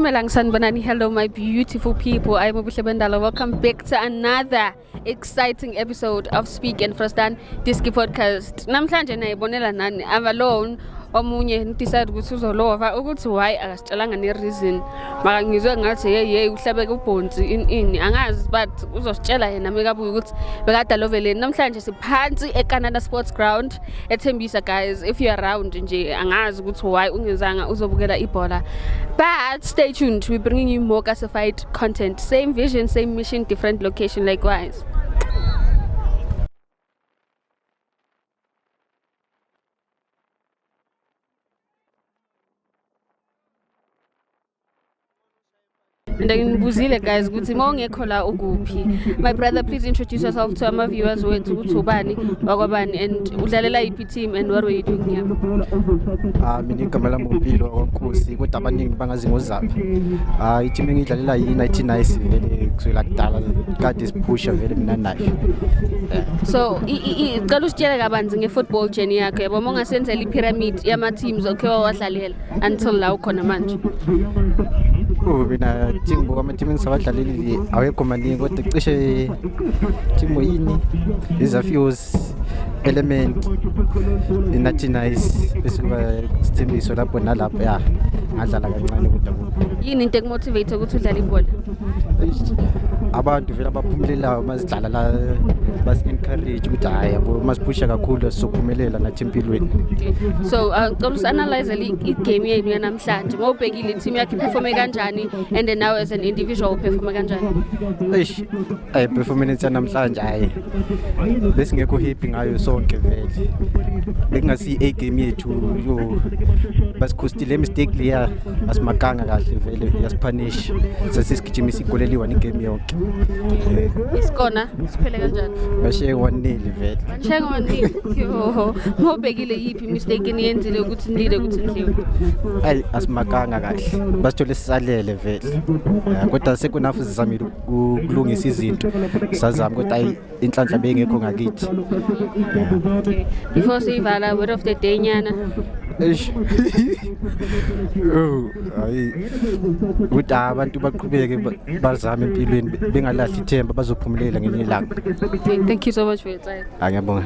Dumelang sanibonani. Hello my beautiful people. I'm Obuhle Bendalo. Welcome back to another exciting episode of Speak and Frostan Diski podcast. Namhlanje nayibonela nani I'm alone. Omunye decide ukuthi uzolova ukuthi why akasitshelanga ne reason maka ngizwe ngathi hey uhlabeke ubhonzi in angazi but uzositshela yena mekabuya ukuthi bekade loveleni namhlanje siphansi eCanada Sports Ground eThembisa guys if you are around nje angazi ukuthi why ungezanga uzobukela ibhola but stay tuned, we're bringing you more classified content, same vision, same mission, different location likewise. And ngibuzile guys ukuthi mawungekho la ukuphi. My brother, please introduce yourself to our viewers wethu ukuthi ubani wakwabani and udlalela iphi team and what were you doing here? Mina igama lami uMpilo waNkosi kodwa abaningi bangazi ngozapha. Iteam engidlalela yi1990 vele kusukela kudala kade siphusha vele mina nayo. So icela usitshele kabanzi ngefootball journey yakho yabo mongasenzela ipyramid yama teams okay wadlalela until la ukhona manje. Mina team ama-team engisabadlaleli awekho maningi kodwa cishe team yini izafios element inathi nice bese kuba sithembiso lapho nalapho ya ngadlala kancane kodwa yini into ekumotivate ukuthi udlale ibhola abantu vele abaphumelelayo masidlala la bas encourage ukuthi hayi yabo masiphusha kakhulu sizophumelela nathi empilweni. So ngicela usianalyze igame yenu yanamhlanje ngobhekile team yakhe performe kanjani and then now as an individual performe kanjani? Performance yanamhlanje hayi besingekho happy ngayo sonke vele bekungasi a game yethu yo basikhostile mistake leya asimakanga kahle vele yasipunish sesigijimisa igole liwa igame yonke. Isikona siphele kanjani? Bashiye 1-0 vele. Bashiye 1-0. Yo, ngobhekile yipi mistake eniyenzile ukuthi nilile ukuthi ndliwe? Asimakanga kahle. Basithole sisalele vele. Kodwa sekunafu sizamile ukulungisa izinto. Sazama kodwa inhlanhla bengekho ngakithi. Okay. Before sivala word of the day nyana. Ukuthi abantu baqhubeke bazame empilweni bengalahli ithemba bazophumelela ngelinye ilanga. Thank you so much for your time. Ngiyabonga.